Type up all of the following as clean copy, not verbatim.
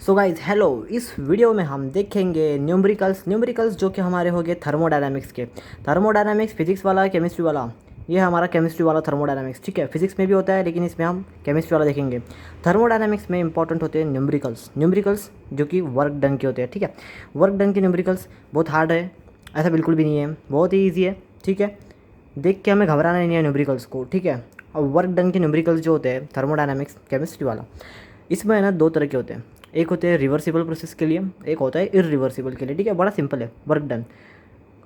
So guys hello, इस video में हम देखेंगे न्यूमेरिकल्स जो कि हमारे हो गए थर्मोडायनामिक्स के। थर्मोडायनामिक्स फिजिक्स वाला, केमिस्ट्री वाला। ये हमारा केमिस्ट्री वाला थर्मोडायनामिक्स, ठीक है। फिजिक्स में भी होता है लेकिन इसमें हम केमिस्ट्री वाला देखेंगे। थर्मोडायनामिक्स में इंपॉर्टेंट होते हैं न्यूमेरिकल्स जो कि वर्क डन के होते हैं, ठीक है। वर्क डन के न्यूमेरिकल्स बहुत हार्ड है, ऐसा बिल्कुल भी नहीं है, बहुत ही ईजी है, ठीक है। देख के हमें घबराना नहीं है न्यूमेरिकल्स को, ठीक है। और वर्क डन के न्यूमेरिकल्स जो होते हैं थर्मोडायनामिक्स केमिस्ट्री वाला, इसमें है ना दो तरह के होते हैं। एक होते हैं रिवर्सिबल प्रोसेस के लिए, एक होता है इरिवर्सिबल के लिए, ठीक है। बड़ा सिंपल है वर्क डन।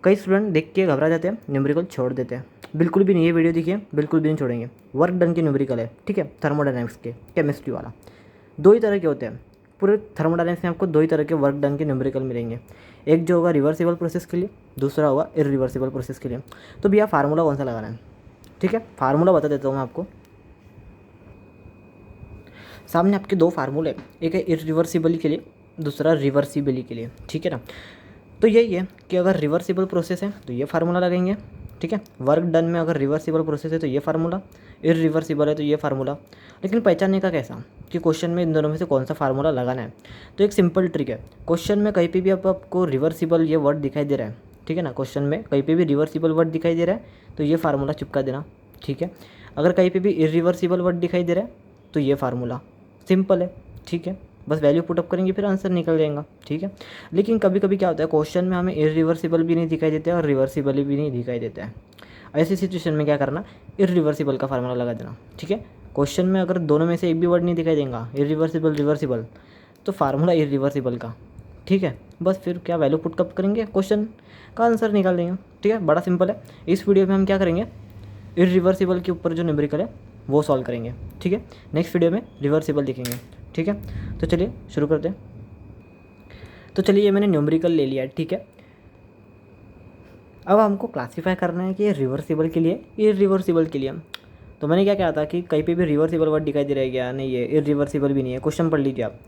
कई स्टूडेंट देख के घबरा जाते हैं, न्यूमेरिकल छोड़ देते हैं। बिल्कुल भी नहीं, ये वीडियो देखिए, बिल्कुल भी नहीं छोड़ेंगे। वर्क डन के न्यूमेरिकल है, ठीक है, थर्मोडायनामिक्स के केमिस्ट्री वाला। दो ही तरह के होते हैं पूरे थर्मोडायनामिक्स में, आपको दो ही तरह के वर्क डन के न्यूमेरिकल मिलेंगे। एक जो होगा रिवर्सिबल प्रोसेस के लिए, दूसरा होगा इरिवर्सिबल प्रोसेस के लिए। तो भैया फार्मूला कौन सा लगाना है, ठीक है। फार्मूला बता देता हूँ मैं आपको। सामने आपके दो फार्मूले, एक है इरिवर्सिबली के लिए, दूसरा रिवर्सिबली के लिए, ठीक है ना। तो यही है कि अगर रिवर्सिबल प्रोसेस है तो ये फार्मूला लगेंगे, ठीक है। वर्क डन में अगर रिवर्सिबल प्रोसेस है तो ये फार्मूला, इरिवर्सिबल है तो ये फार्मूला। लेकिन पहचानने का कैसा कि क्वेश्चन में इन दोनों में से कौन सा फार्मूला लगाना है। तो एक सिंपल ट्रिक है, क्वेश्चन में कहीं पे भी आपको रिवर्सिबल ये वर्ड दिखाई दे रहा है, ठीक है ना। क्वेश्चन में कहीं पे भी रिवर्सिबल वर्ड दिखाई दे रहा है तो ये फार्मूला चिपका देना, ठीक है। अगर कहीं पे भी इरिवर्सिबल वर्ड दिखाई दे रहा है तो ये फार्मूला। सिंपल है, ठीक है। बस वैल्यू पुटअप करेंगे फिर आंसर निकल जाएगा, ठीक है। लेकिन कभी कभी क्या होता है, क्वेश्चन में हमें इरिवर्सिबल भी नहीं दिखाई देता है और रिवर्सिबल भी नहीं दिखाई देता है। ऐसी सिचुएशन में क्या करना, इरिवर्सिबल का फार्मूला लगा देना, ठीक है। क्वेश्चन में अगर दोनों में से एक भी वर्ड नहीं दिखाई देगा, इरिवर्सिबल रिवर्सिबल, तो फार्मूला इरिवर्सिबल का, ठीक है। बस फिर क्या वैल्यू पुटअप करेंगे, क्वेश्चन का आंसर निकाल देंगे, ठीक है। बड़ा सिंपल है। इस वीडियो में हम क्या करेंगे, इरिवर्सिबल के ऊपर जो न्यूमेरिकल है वो सॉल्व करेंगे, ठीक है। नेक्स्ट वीडियो में रिवर्सिबल देखेंगे, ठीक है। तो चलिए शुरू करते हैं। तो चलिए ये मैंने न्यूमेरिकल ले लिया है, ठीक है। अब हमको क्लासीफाई करना है कि ये रिवर्सिबल के लिए, इरिवर्सिबल के लिए। तो मैंने क्या कहा था कि कहीं पे भी रिवर्सिबल वर्ड दिखाई दे रहा है क्या, नहीं है, इरिवर्सिबल भी नहीं है। क्वेश्चन पढ़ लीजिए आप,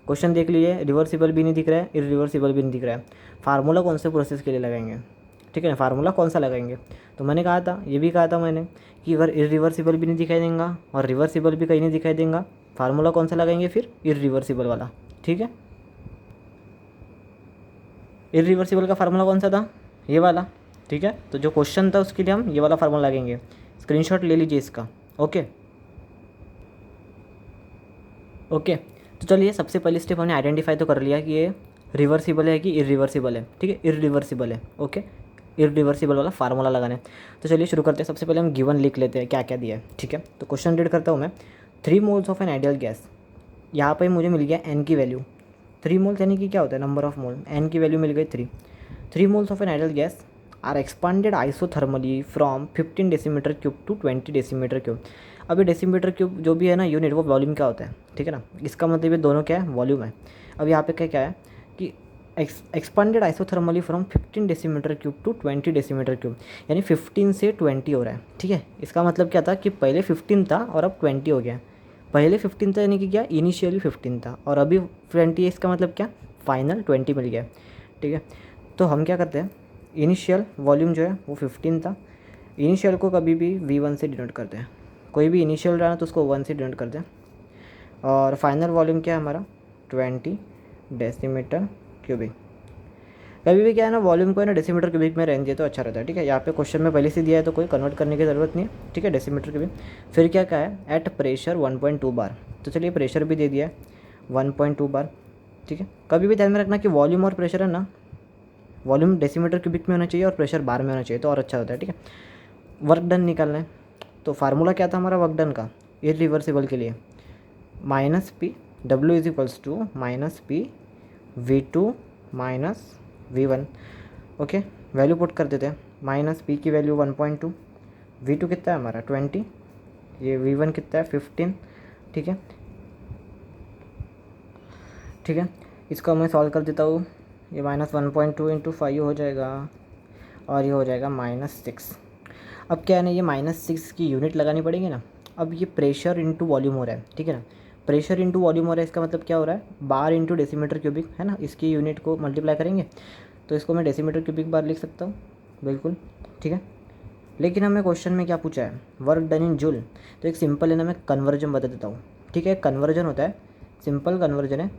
क्वेश्चन देख लीजिए, रिवर्सिबल भी नहीं दिख रहा है, इरिवर्सिबल भी नहीं दिख रहा है। फार्मूला कौन से प्रोसेस के लिए लगाएंगे, ठीक है ना, फार्मूला कौन सा लगाएंगे। तो मैंने कहा था, ये भी कहा था मैंने, कि अगर इरिवर्सिबल भी नहीं दिखाई देगा और रिवर्सिबल भी कहीं नहीं दिखाई देगा, फार्मूला कौन सा लगाएंगे फिर, इरिवर्सिबल वाला, ठीक है। इरिवर्सिबल का फार्मूला कौन सा था, ये वाला, ठीक है। तो जो क्वेश्चन था उसके लिए हम ये वाला फार्मूला लगेंगे। स्क्रीनशॉट ले लीजिए इसका, ओके ओके। तो चलिए सबसे पहले स्टेप हमने आइडेंटिफाई तो कर लिया कि ये रिवर्सिबल है कि इरिवर्सिबल है, ठीक है, इरिवर्सिबल है, ओके। इरिवर्सिबल वाला फार्मूला लगाना है। तो चलिए शुरू करते हैं। सबसे पहले हम गिवन लिख लेते हैं क्या क्या दिया है, ठीक है। तो क्वेश्चन रीड करता हूँ मैं। 3 moles of an ideal gas, यहाँ पे मुझे मिल गया एन की वैल्यू। 3 मोल्स यानी कि क्या होता है, नंबर ऑफ मोल, एन की वैल्यू मिल गई 3। 3 moles of an ideal gas are expanded isothermally from 15 decimetre cube to 20 decimetre cube. अभी डेसीमीटर क्यूब जो भी है ना यूनिट, वो वॉल्यूम का होता है, ठीक है ना। इसका मतलब ये दोनों क्या है, वॉल्यूम है। अब यहाँ पे क्या क्या है कि expanded isothermally from 15 decimetre cube to 20 decimetre cube, यानी 15 से 20 हो रहा है, ठीक है। इसका मतलब क्या था कि पहले 15 था और अब 20 हो गया। पहले 15 था यानी कि क्या, इनिशियली 15 था और अभी 20 है, इसका मतलब क्या, फाइनल 20 मिल गया, ठीक है। तो हम क्या करते हैं, इनिशियल वॉल्यूम जो है वो 15 था। इनिशियल को कभी भी V1 से डिनोट करते हैं, कोई भी इनिशियल रहा तो उसको 1 से डिनोट करते हैं। और फाइनल वॉल्यूम क्या है हमारा, 20 डेसीमीटर क्यूबिक। कभी भी क्या है ना, वॉल्यूम को है ना डेसीमीटर क्यूबिक में रहने दिए तो अच्छा रहता है, ठीक है। यहाँ पे क्वेश्चन में पहले से दिया है तो कोई कन्वर्ट करने की ज़रूरत नहीं है, ठीक है, डेसीमीटर क्यूबिक। फिर क्या क्या है, एट प्रेशर 1.2 बार। तो चलिए प्रेशर भी दे दिया है 1.2 बार, ठीक है। कभी भी ध्यान में रखना कि वॉल्यूम और प्रेशर है ना, वॉल्यूम डेसीमीटर क्यूबिक में होना चाहिए और प्रेशर बार में होना चाहिए तो और अच्छा होता है, ठीक है। वर्क डन निकालना है। तो फार्मूला क्या था हमारा वर्क डन का, इरिवर्सिबल के लिए, -P, W is equals to -P V2 -V1, okay. Value put कर देते हैं। -P की वैल्यू 1.2, V2 कितना है हमारा 20, ये V1 कितना है 15, ठीक है, ठीक है। इसको मैं सॉल्व कर देता हूँ। ये -1.2 इंटू 5 हो जाएगा और ये हो जाएगा -6। अब क्या है ना, ये -6 की यूनिट लगानी पड़ेगी ना। अब ये प्रेशर इंटू वॉल्यूम हो रहा है, ठीक है ना। प्रेशर इंटू वॉल्यूम हो रहा है, इसका मतलब क्या हो रहा है, बार इंटू डेसीमीटर क्यूबिक, है ना। इसकी यूनिट को मल्टीप्लाई करेंगे तो इसको मैं डेसीमीटर क्यूबिक बार लिख सकता हूँ, बिल्कुल, ठीक है। लेकिन हमें क्वेश्चन में क्या पूछा है, वर्क डन इन जूल। तो एक सिंपल है ना, मैं कन्वर्जन बता देता हूँ, ठीक है। कन्वर्जन होता है, सिंपल कन्वर्जन है,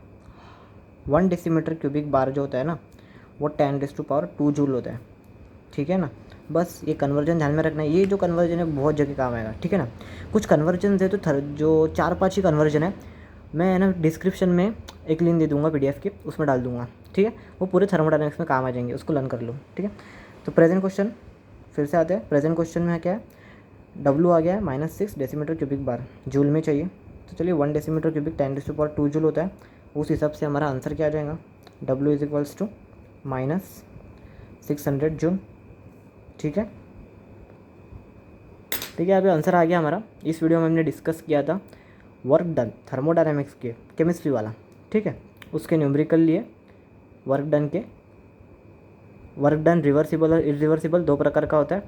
1 डेसीमीटर क्यूबिक बार जो होता है ना वो 10⁻² जूल होता है, ठीक है ना। बस ये कन्वर्जन ध्यान में रखना है, ये जो कन्वर्जन है बहुत जगह काम आएगा, ठीक है ना। कुछ कन्वर्जन है तो जो 4-5 ही कन्वर्जन है, मैं ना डिस्क्रिप्शन में एक लिंक दे दूँगा PDF की, उसमें डाल दूँगा, ठीक है। वो पूरे थर्मोडायनेमिक्स में काम आ जाएंगे, उसको लर्न कर लो, ठीक है। तो प्रेजेंट क्वेश्चन फिर से आते हैं। प्रेजेंट क्वेश्चन में क्या है, W आ गया है -6 डेसीमीटर क्यूबिक बार, जूल में चाहिए। तो चलिए 1 डेसीमीटर क्यूबिक 10⁻² जूल होता है, उस हिसाब से हमारा आंसर क्या आ जाएगा, W = -600 जूल, ठीक है। ठीक है, अभी आंसर आ गया हमारा। इस वीडियो में हमने डिस्कस किया था वर्क डन थर्मोडायनेमिक्स के केमिस्ट्री वाला, ठीक है। उसके न्यूमेरिकल लिए वर्क डन रिवर्सिबल और इरिवर्सिबल 2 प्रकार का होता है।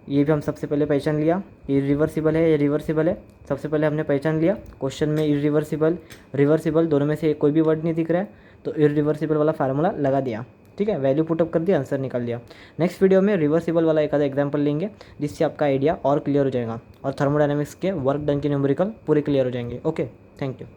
ये भी हम सबसे पहले पहचान लिया, इरिवर्सिबल है या रिवर्सिबल है। सबसे पहले हमने पहचान लिया, क्वेश्चन में इरिवर्सिबल रिवर्सिबल दोनों में से कोई भी वर्ड नहीं दिख रहा है, तो इरिवर्सिबल वाला फार्मूला लगा दिया, ठीक है। वैल्यू पुटअप कर दिया, आंसर निकाल दिया। नेक्स्ट वीडियो में रिवर्सिबल वाला एक आधा एग्जाम्पल लेंगे, जिससे आपका आइडिया और क्लियर हो जाएगा और थर्मोडायनेमिक्स के वर्क डन के न्यूमेरिकल पूरे क्लियर हो जाएंगे। Okay, thank you.